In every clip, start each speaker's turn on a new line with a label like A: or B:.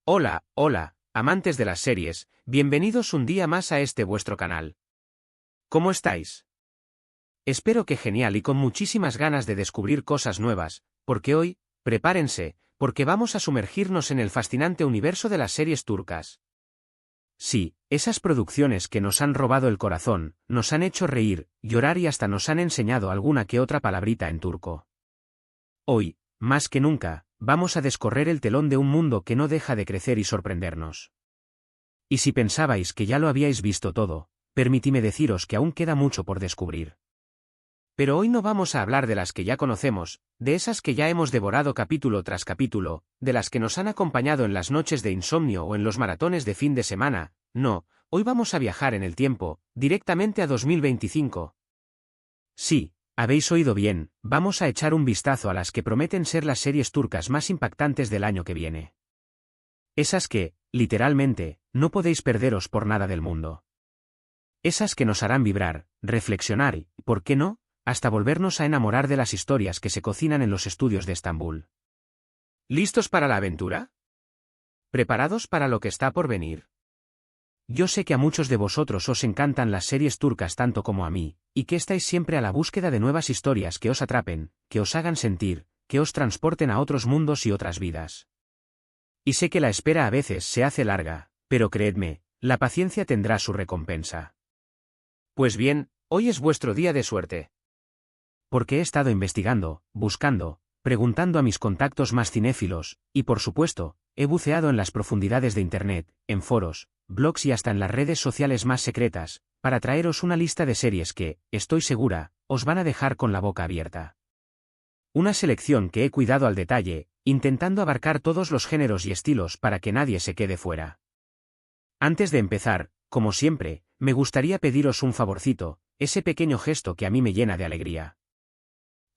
A: Hola, hola, amantes de las series, bienvenidos un día más a este vuestro canal. ¿Cómo estáis? Espero que genial y con muchísimas ganas de descubrir cosas nuevas, porque hoy, prepárense, porque vamos a sumergirnos en el fascinante universo de las series turcas. Sí, esas producciones que nos han robado el corazón, nos han hecho reír, llorar y hasta nos han enseñado alguna que otra palabrita en turco. Hoy, más que nunca, vamos a descorrer el telón de un mundo que no deja de crecer y sorprendernos. Y si pensabais que ya lo habíais visto todo, permitidme deciros que aún queda mucho por descubrir. Pero hoy no vamos a hablar de las que ya conocemos, de esas que ya hemos devorado capítulo tras capítulo, de las que nos han acompañado en las noches de insomnio o en los maratones de fin de semana, no, hoy vamos a viajar en el tiempo, directamente a 2025. Sí, habéis oído bien, vamos a echar un vistazo a las que prometen ser las series turcas más impactantes del año que viene. Esas que, literalmente, no podéis perderos por nada del mundo. Esas que nos harán vibrar, reflexionar y, ¿por qué no?, hasta volvernos a enamorar de las historias que se cocinan en los estudios de Estambul. ¿Listos para la aventura? ¿Preparados para lo que está por venir? Yo sé que a muchos de vosotros os encantan las series turcas tanto como a mí, y que estáis siempre a la búsqueda de nuevas historias que os atrapen, que os hagan sentir, que os transporten a otros mundos y otras vidas. Y sé que la espera a veces se hace larga, pero creedme, la paciencia tendrá su recompensa. Pues bien, hoy es vuestro día de suerte. Porque he estado investigando, buscando, preguntando a mis contactos más cinéfilos, y por supuesto, he buceado en las profundidades de Internet, en foros, blogs y hasta en las redes sociales más secretas, para traeros una lista de series que, estoy segura, os van a dejar con la boca abierta. Una selección que he cuidado al detalle, intentando abarcar todos los géneros y estilos para que nadie se quede fuera. Antes de empezar, como siempre, me gustaría pediros un favorcito, ese pequeño gesto que a mí me llena de alegría.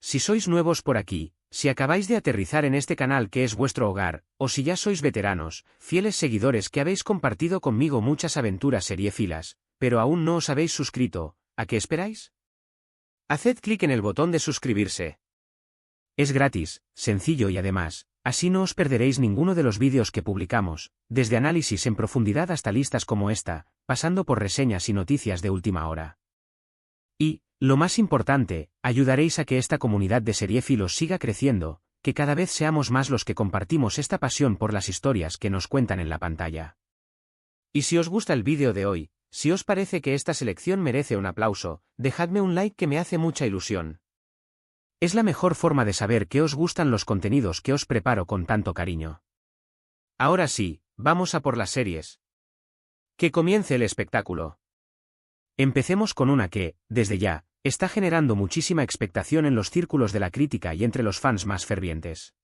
A: Si sois nuevos por aquí, si acabáis de aterrizar en este canal que es vuestro hogar, o si ya sois veteranos, fieles seguidores que habéis compartido conmigo muchas aventuras seriéfilas, pero aún no os habéis suscrito, ¿a qué esperáis? Haced clic en el botón de suscribirse. Es gratis, sencillo y además, así no os perderéis ninguno de los vídeos que publicamos, desde análisis en profundidad hasta listas como esta, pasando por reseñas y noticias de última hora. Y, lo más importante, ayudaréis a que esta comunidad de seriéfilos siga creciendo, que cada vez seamos más los que compartimos esta pasión por las historias que nos cuentan en la pantalla. Y si os gusta el vídeo de hoy, si os parece que esta selección merece un aplauso, dejadme un like que me hace mucha ilusión. Es la mejor forma de saber que os gustan los contenidos que os preparo con tanto cariño. Ahora sí, vamos a por las series. Que comience el espectáculo. Empecemos con una que, desde ya, está generando muchísima expectación en los círculos de la crítica y entre los fans más fervientes.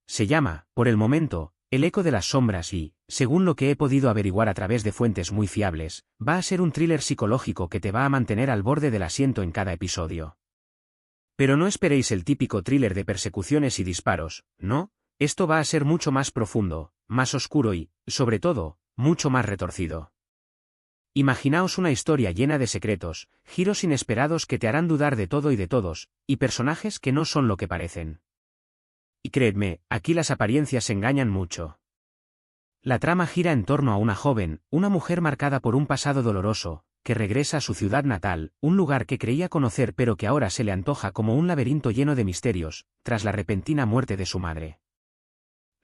A: Se llama, por el momento, El eco de las sombras y, según lo que he podido averiguar a través de fuentes muy fiables, va a ser un thriller psicológico que te va a mantener al borde del asiento en cada episodio. Pero no esperéis el típico thriller de persecuciones y disparos, ¿no? Esto va a ser mucho más profundo, más oscuro y, sobre todo, mucho más retorcido. Imaginaos una historia llena de secretos, giros inesperados que te harán dudar de todo y de todos, y personajes que no son lo que parecen. Y creedme, aquí las apariencias engañan mucho. La trama gira en torno a una joven, una mujer marcada por un pasado doloroso, que regresa a su ciudad natal, un lugar que creía conocer pero que ahora se le antoja como un laberinto lleno de misterios, tras la repentina muerte de su madre.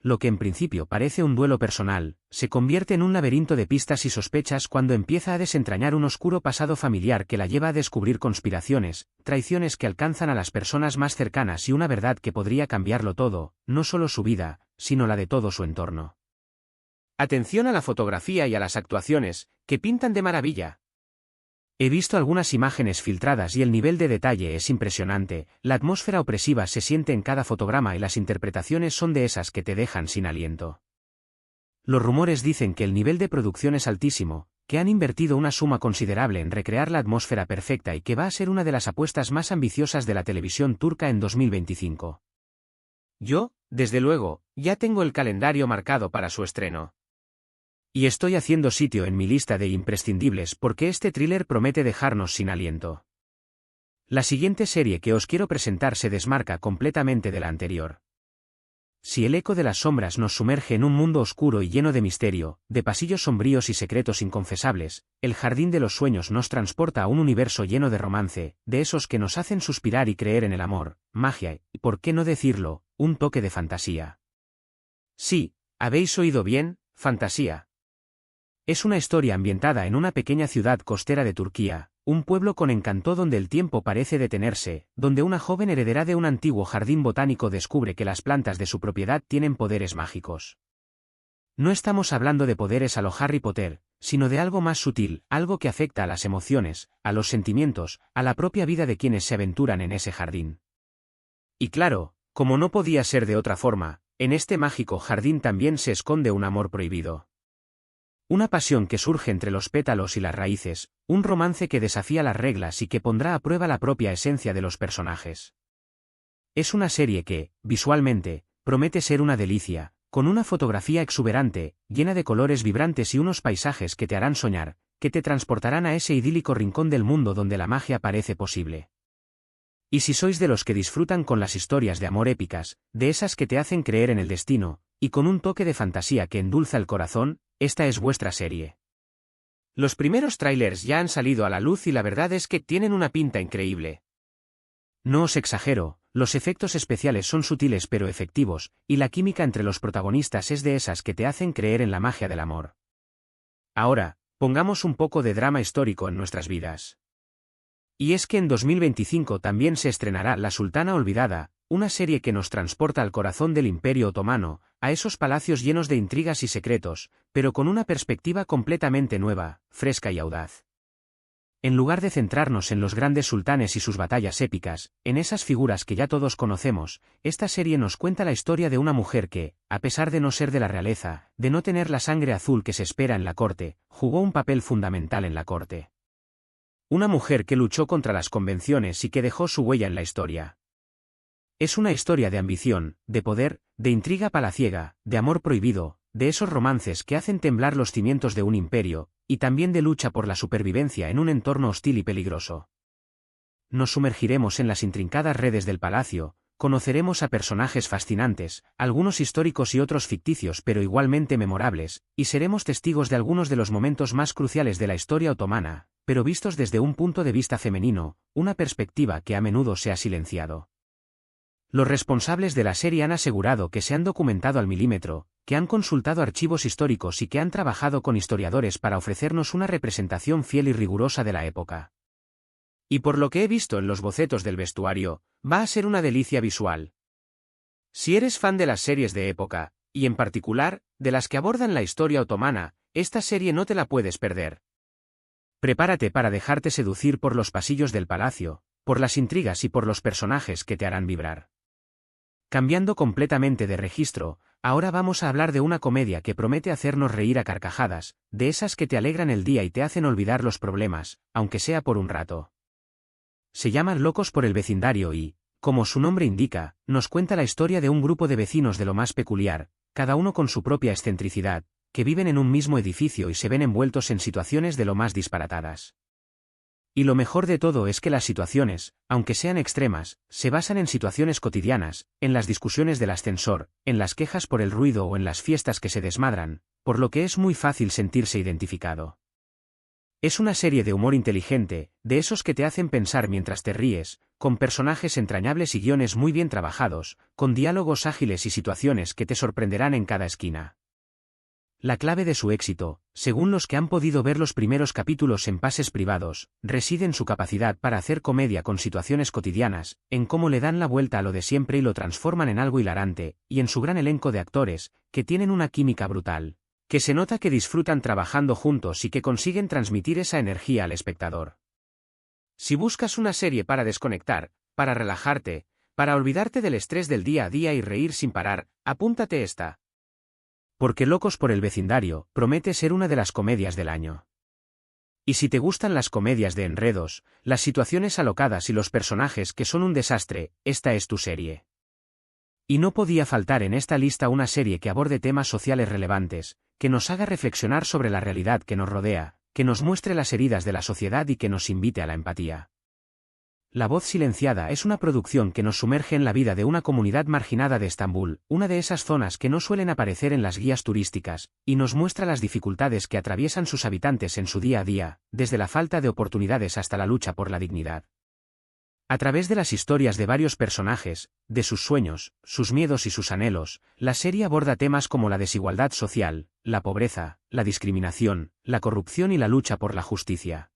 A: Lo que en principio parece un duelo personal, se convierte en un laberinto de pistas y sospechas cuando empieza a desentrañar un oscuro pasado familiar que la lleva a descubrir conspiraciones, traiciones que alcanzan a las personas más cercanas y una verdad que podría cambiarlo todo, no solo su vida, sino la de todo su entorno. Atención a la fotografía y a las actuaciones, que pintan de maravilla. He visto algunas imágenes filtradas y el nivel de detalle es impresionante, la atmósfera opresiva se siente en cada fotograma y las interpretaciones son de esas que te dejan sin aliento. Los rumores dicen que el nivel de producción es altísimo, que han invertido una suma considerable en recrear la atmósfera perfecta y que va a ser una de las apuestas más ambiciosas de la televisión turca en 2025. Yo, desde luego, ya tengo el calendario marcado para su estreno. Y estoy haciendo sitio en mi lista de imprescindibles porque este thriller promete dejarnos sin aliento. La siguiente serie que os quiero presentar se desmarca completamente de la anterior. Si el eco de las sombras nos sumerge en un mundo oscuro y lleno de misterio, de pasillos sombríos y secretos inconfesables, el Jardín de los Sueños nos transporta a un universo lleno de romance, de esos que nos hacen suspirar y creer en el amor, magia y, por qué no decirlo, un toque de fantasía. Sí, habéis oído bien, fantasía. Es una historia ambientada en una pequeña ciudad costera de Turquía, un pueblo con encanto donde el tiempo parece detenerse, donde una joven heredera de un antiguo jardín botánico descubre que las plantas de su propiedad tienen poderes mágicos. No estamos hablando de poderes a lo Harry Potter, sino de algo más sutil, algo que afecta a las emociones, a los sentimientos, a la propia vida de quienes se aventuran en ese jardín. Y claro, como no podía ser de otra forma, en este mágico jardín también se esconde un amor prohibido. Una pasión que surge entre los pétalos y las raíces, un romance que desafía las reglas y que pondrá a prueba la propia esencia de los personajes. Es una serie que, visualmente, promete ser una delicia, con una fotografía exuberante, llena de colores vibrantes y unos paisajes que te harán soñar, que te transportarán a ese idílico rincón del mundo donde la magia parece posible. Y si sois de los que disfrutan con las historias de amor épicas, de esas que te hacen creer en el destino, y con un toque de fantasía que endulza el corazón, esta es vuestra serie. Los primeros tráilers ya han salido a la luz y la verdad es que tienen una pinta increíble. No os exagero, los efectos especiales son sutiles pero efectivos, y la química entre los protagonistas es de esas que te hacen creer en la magia del amor. Ahora, pongamos un poco de drama histórico en nuestras vidas. Y es que en 2025 también se estrenará La Sultana Olvidada, una serie que nos transporta al corazón del Imperio Otomano, a esos palacios llenos de intrigas y secretos, pero con una perspectiva completamente nueva, fresca y audaz. En lugar de centrarnos en los grandes sultanes y sus batallas épicas, en esas figuras que ya todos conocemos, esta serie nos cuenta la historia de una mujer que, a pesar de no ser de la realeza, de no tener la sangre azul que se espera en la corte, jugó un papel fundamental en la corte. Una mujer que luchó contra las convenciones y que dejó su huella en la historia. Es una historia de ambición, de poder, de intriga palaciega, de amor prohibido, de esos romances que hacen temblar los cimientos de un imperio, y también de lucha por la supervivencia en un entorno hostil y peligroso. Nos sumergiremos en las intrincadas redes del palacio, conoceremos a personajes fascinantes, algunos históricos y otros ficticios pero igualmente memorables, y seremos testigos de algunos de los momentos más cruciales de la historia otomana, pero vistos desde un punto de vista femenino, una perspectiva que a menudo se ha silenciado. Los responsables de la serie han asegurado que se han documentado al milímetro, que han consultado archivos históricos y que han trabajado con historiadores para ofrecernos una representación fiel y rigurosa de la época. Y por lo que he visto en los bocetos del vestuario, va a ser una delicia visual. Si eres fan de las series de época, y en particular, de las que abordan la historia otomana, esta serie no te la puedes perder. Prepárate para dejarte seducir por los pasillos del palacio, por las intrigas y por los personajes que te harán vibrar. Cambiando completamente de registro, ahora vamos a hablar de una comedia que promete hacernos reír a carcajadas, de esas que te alegran el día y te hacen olvidar los problemas, aunque sea por un rato. Se llama Locos por el vecindario y, como su nombre indica, nos cuenta la historia de un grupo de vecinos de lo más peculiar, cada uno con su propia excentricidad, que viven en un mismo edificio y se ven envueltos en situaciones de lo más disparatadas. Y lo mejor de todo es que las situaciones, aunque sean extremas, se basan en situaciones cotidianas, en las discusiones del ascensor, en las quejas por el ruido o en las fiestas que se desmadran, por lo que es muy fácil sentirse identificado. Es una serie de humor inteligente, de esos que te hacen pensar mientras te ríes, con personajes entrañables y guiones muy bien trabajados, con diálogos ágiles y situaciones que te sorprenderán en cada esquina. La clave de su éxito, según los que han podido ver los primeros capítulos en pases privados, reside en su capacidad para hacer comedia con situaciones cotidianas, en cómo le dan la vuelta a lo de siempre y lo transforman en algo hilarante, y en su gran elenco de actores, que tienen una química brutal, que se nota que disfrutan trabajando juntos y que consiguen transmitir esa energía al espectador. Si buscas una serie para desconectar, para relajarte, para olvidarte del estrés del día a día y reír sin parar, apúntate esta. Porque Locos por el vecindario promete ser una de las comedias del año. Y si te gustan las comedias de enredos, las situaciones alocadas y los personajes que son un desastre, esta es tu serie. Y no podía faltar en esta lista una serie que aborde temas sociales relevantes, que nos haga reflexionar sobre la realidad que nos rodea, que nos muestre las heridas de la sociedad y que nos invite a la empatía. La voz silenciada es una producción que nos sumerge en la vida de una comunidad marginada de Estambul, una de esas zonas que no suelen aparecer en las guías turísticas, y nos muestra las dificultades que atraviesan sus habitantes en su día a día, desde la falta de oportunidades hasta la lucha por la dignidad. A través de las historias de varios personajes, de sus sueños, sus miedos y sus anhelos, la serie aborda temas como la desigualdad social, la pobreza, la discriminación, la corrupción y la lucha por la justicia.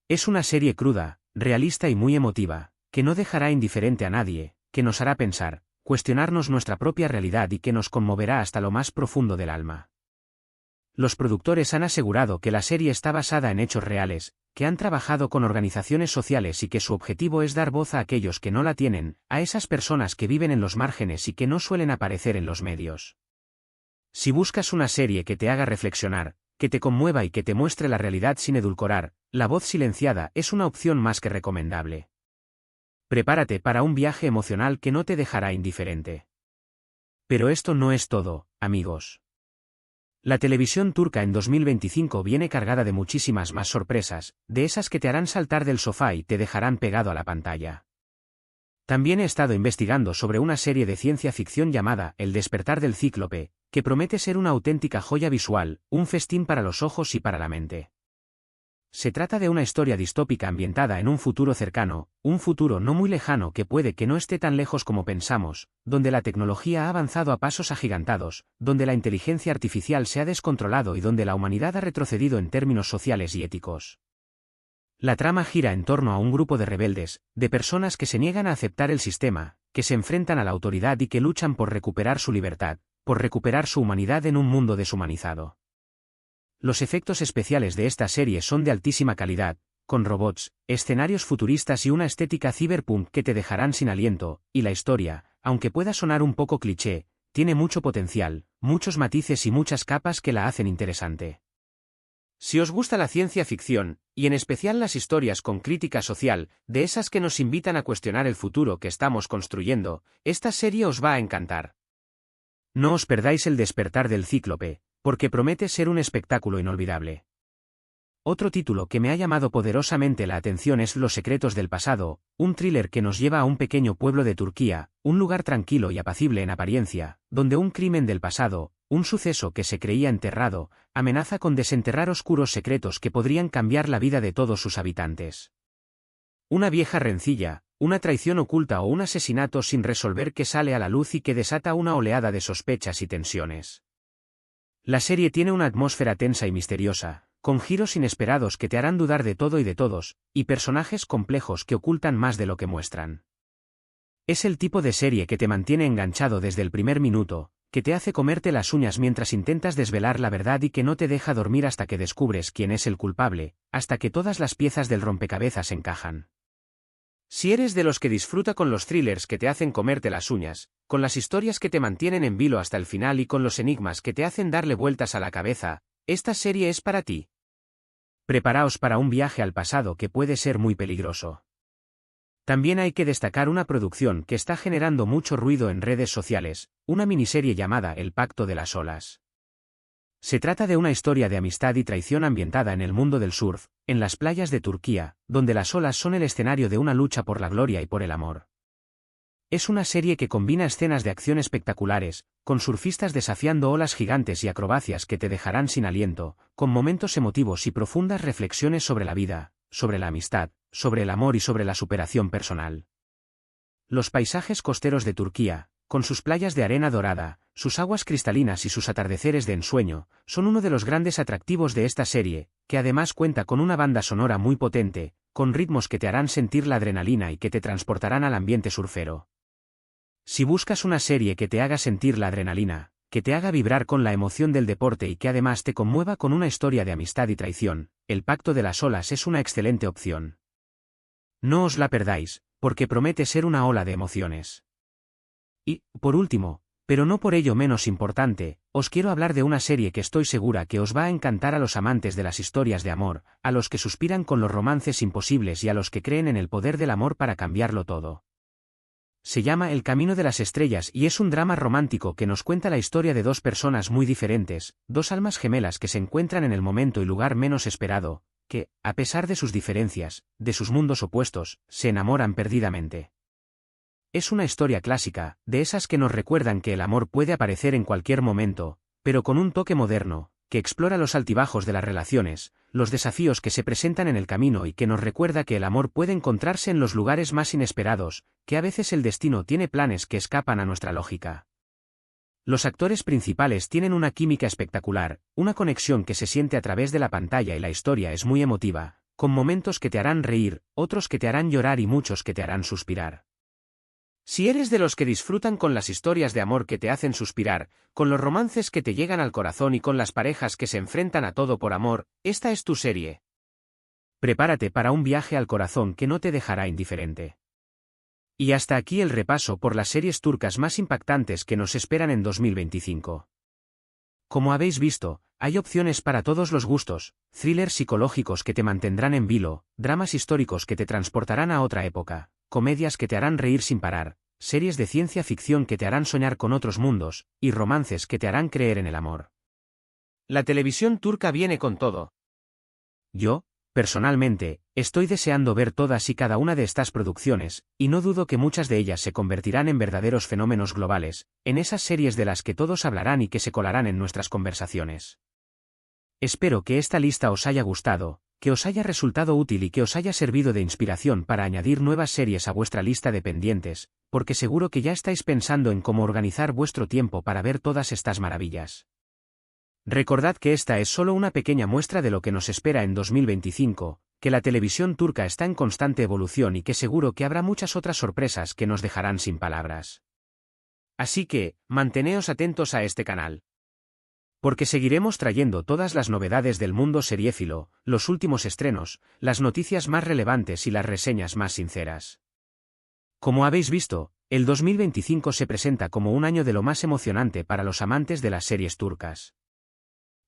A: Es una serie cruda, realista y muy emotiva, que no dejará indiferente a nadie, que nos hará pensar, cuestionarnos nuestra propia realidad y que nos conmoverá hasta lo más profundo del alma. Los productores han asegurado que la serie está basada en hechos reales, que han trabajado con organizaciones sociales y que su objetivo es dar voz a aquellos que no la tienen, a esas personas que viven en los márgenes y que no suelen aparecer en los medios. Si buscas una serie que te haga reflexionar, que te conmueva y que te muestre la realidad sin edulcorar, La voz silenciada es una opción más que recomendable. Prepárate para un viaje emocional que no te dejará indiferente. Pero esto no es todo, amigos. La televisión turca en 2025 viene cargada de muchísimas más sorpresas, de esas que te harán saltar del sofá y te dejarán pegado a la pantalla. También he estado investigando sobre una serie de ciencia ficción llamada El despertar del cíclope, que promete ser una auténtica joya visual, un festín para los ojos y para la mente. Se trata de una historia distópica ambientada en un futuro cercano, un futuro no muy lejano que puede que no esté tan lejos como pensamos, donde la tecnología ha avanzado a pasos agigantados, donde la inteligencia artificial se ha descontrolado y donde la humanidad ha retrocedido en términos sociales y éticos. La trama gira en torno a un grupo de rebeldes, de personas que se niegan a aceptar el sistema, que se enfrentan a la autoridad y que luchan por recuperar su libertad, por recuperar su humanidad en un mundo deshumanizado. Los efectos especiales de esta serie son de altísima calidad, con robots, escenarios futuristas y una estética cyberpunk que te dejarán sin aliento, y la historia, aunque pueda sonar un poco cliché, tiene mucho potencial, muchos matices y muchas capas que la hacen interesante. Si os gusta la ciencia ficción, y en especial las historias con crítica social, de esas que nos invitan a cuestionar el futuro que estamos construyendo, esta serie os va a encantar. No os perdáis El despertar del cíclope, porque promete ser un espectáculo inolvidable. Otro título que me ha llamado poderosamente la atención es Los secretos del pasado, un thriller que nos lleva a un pequeño pueblo de Turquía, un lugar tranquilo y apacible en apariencia, donde un crimen del pasado, un suceso que se creía enterrado, amenaza con desenterrar oscuros secretos que podrían cambiar la vida de todos sus habitantes. Una vieja rencilla, una traición oculta o un asesinato sin resolver que sale a la luz y que desata una oleada de sospechas y tensiones. La serie tiene una atmósfera tensa y misteriosa, con giros inesperados que te harán dudar de todo y de todos, y personajes complejos que ocultan más de lo que muestran. Es el tipo de serie que te mantiene enganchado desde el primer minuto, que te hace comerte las uñas mientras intentas desvelar la verdad y que no te deja dormir hasta que descubres quién es el culpable, hasta que todas las piezas del rompecabezas encajan. Si eres de los que disfruta con los thrillers que te hacen comerte las uñas, con las historias que te mantienen en vilo hasta el final y con los enigmas que te hacen darle vueltas a la cabeza, esta serie es para ti. Preparaos para un viaje al pasado que puede ser muy peligroso. También hay que destacar una producción que está generando mucho ruido en redes sociales, una miniserie llamada El pacto de las olas. Se trata de una historia de amistad y traición ambientada en el mundo del surf, en las playas de Turquía, donde las olas son el escenario de una lucha por la gloria y por el amor. Es una serie que combina escenas de acción espectaculares, con surfistas desafiando olas gigantes y acrobacias que te dejarán sin aliento, con momentos emotivos y profundas reflexiones sobre la vida, sobre la amistad, sobre el amor y sobre la superación personal. Los paisajes costeros de Turquía, con sus playas de arena dorada, sus aguas cristalinas y sus atardeceres de ensueño, son uno de los grandes atractivos de esta serie, que además cuenta con una banda sonora muy potente, con ritmos que te harán sentir la adrenalina y que te transportarán al ambiente surfero. Si buscas una serie que te haga sentir la adrenalina, que te haga vibrar con la emoción del deporte y que además te conmueva con una historia de amistad y traición, El pacto de las olas es una excelente opción. No os la perdáis, porque promete ser una ola de emociones. Y, por último, pero no por ello menos importante, os quiero hablar de una serie que estoy segura que os va a encantar a los amantes de las historias de amor, a los que suspiran con los romances imposibles y a los que creen en el poder del amor para cambiarlo todo. Se llama El camino de las estrellas y es un drama romántico que nos cuenta la historia de dos personas muy diferentes, dos almas gemelas que se encuentran en el momento y lugar menos esperado, que, a pesar de sus diferencias, de sus mundos opuestos, se enamoran perdidamente. Es una historia clásica, de esas que nos recuerdan que el amor puede aparecer en cualquier momento, pero con un toque moderno, que explora los altibajos de las relaciones, los desafíos que se presentan en el camino y que nos recuerda que el amor puede encontrarse en los lugares más inesperados, que a veces el destino tiene planes que escapan a nuestra lógica. Los actores principales tienen una química espectacular, una conexión que se siente a través de la pantalla y la historia es muy emotiva, con momentos que te harán reír, otros que te harán llorar y muchos que te harán suspirar. Si eres de los que disfrutan con las historias de amor que te hacen suspirar, con los romances que te llegan al corazón y con las parejas que se enfrentan a todo por amor, esta es tu serie. Prepárate para un viaje al corazón que no te dejará indiferente. Y hasta aquí el repaso por las series turcas más impactantes que nos esperan en 2025. Como habéis visto, hay opciones para todos los gustos, thrillers psicológicos que te mantendrán en vilo, dramas históricos que te transportarán a otra época, comedias que te harán reír sin parar, series de ciencia ficción que te harán soñar con otros mundos, y romances que te harán creer en el amor. La televisión turca viene con todo. Yo, personalmente, estoy deseando ver todas y cada una de estas producciones, y no dudo que muchas de ellas se convertirán en verdaderos fenómenos globales, en esas series de las que todos hablarán y que se colarán en nuestras conversaciones. Espero que esta lista os haya gustado, que os haya resultado útil y que os haya servido de inspiración para añadir nuevas series a vuestra lista de pendientes, porque seguro que ya estáis pensando en cómo organizar vuestro tiempo para ver todas estas maravillas. Recordad que esta es solo una pequeña muestra de lo que nos espera en 2025, que la televisión turca está en constante evolución y que seguro que habrá muchas otras sorpresas que nos dejarán sin palabras. Así que, manteneos atentos a este canal. Porque seguiremos trayendo todas las novedades del mundo seriéfilo, los últimos estrenos, las noticias más relevantes y las reseñas más sinceras. Como habéis visto, el 2025 se presenta como un año de lo más emocionante para los amantes de las series turcas.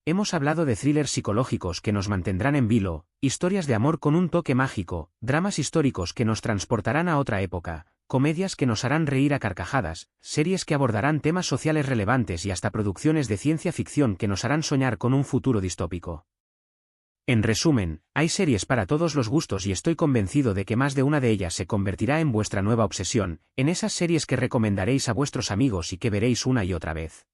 A: Hemos hablado de thrillers psicológicos que nos mantendrán en vilo, historias de amor con un toque mágico, dramas históricos que nos transportarán a otra época, comedias que nos harán reír a carcajadas, series que abordarán temas sociales relevantes y hasta producciones de ciencia ficción que nos harán soñar con un futuro distópico. En resumen, hay series para todos los gustos y estoy convencido de que más de una de ellas se convertirá en vuestra nueva obsesión, en esas series que recomendaréis a vuestros amigos y que veréis una y otra vez.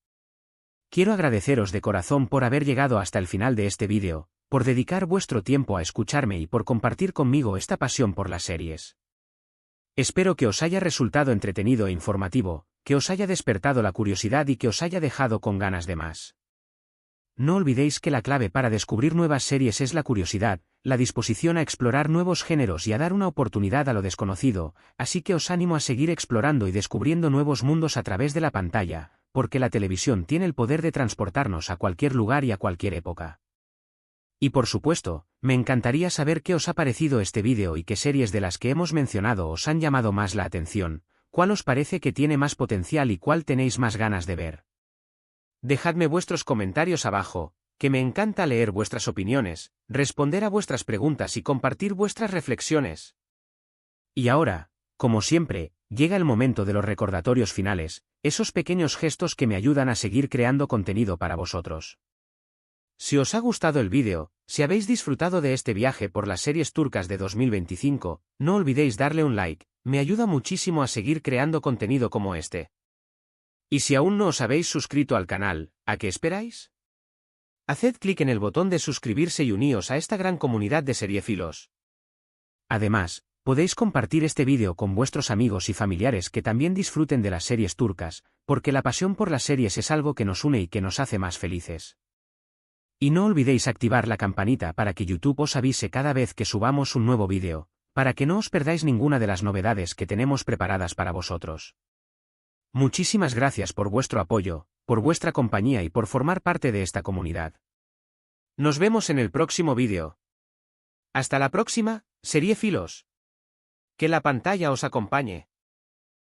A: Quiero agradeceros de corazón por haber llegado hasta el final de este vídeo, por dedicar vuestro tiempo a escucharme y por compartir conmigo esta pasión por las series. Espero que os haya resultado entretenido e informativo, que os haya despertado la curiosidad y que os haya dejado con ganas de más. No olvidéis que la clave para descubrir nuevas series es la curiosidad, la disposición a explorar nuevos géneros y a dar una oportunidad a lo desconocido, así que os animo a seguir explorando y descubriendo nuevos mundos a través de la pantalla, porque la televisión tiene el poder de transportarnos a cualquier lugar y a cualquier época. Y por supuesto, me encantaría saber qué os ha parecido este vídeo y qué series de las que hemos mencionado os han llamado más la atención, cuál os parece que tiene más potencial y cuál tenéis más ganas de ver. Dejadme vuestros comentarios abajo, que me encanta leer vuestras opiniones, responder a vuestras preguntas y compartir vuestras reflexiones. Y ahora, como siempre, llega el momento de los recordatorios finales, esos pequeños gestos que me ayudan a seguir creando contenido para vosotros. Si os ha gustado el vídeo, si habéis disfrutado de este viaje por las series turcas de 2025, no olvidéis darle un like, me ayuda muchísimo a seguir creando contenido como este. Y si aún no os habéis suscrito al canal, ¿a qué esperáis? Haced clic en el botón de suscribirse y uníos a esta gran comunidad de seriéfilos. Además, podéis compartir este vídeo con vuestros amigos y familiares que también disfruten de las series turcas, porque la pasión por las series es algo que nos une y que nos hace más felices. Y no olvidéis activar la campanita para que YouTube os avise cada vez que subamos un nuevo vídeo, para que no os perdáis ninguna de las novedades que tenemos preparadas para vosotros. Muchísimas gracias por vuestro apoyo, por vuestra compañía y por formar parte de esta comunidad. Nos vemos en el próximo vídeo. Hasta la próxima, seriéfilos. Que la pantalla os acompañe.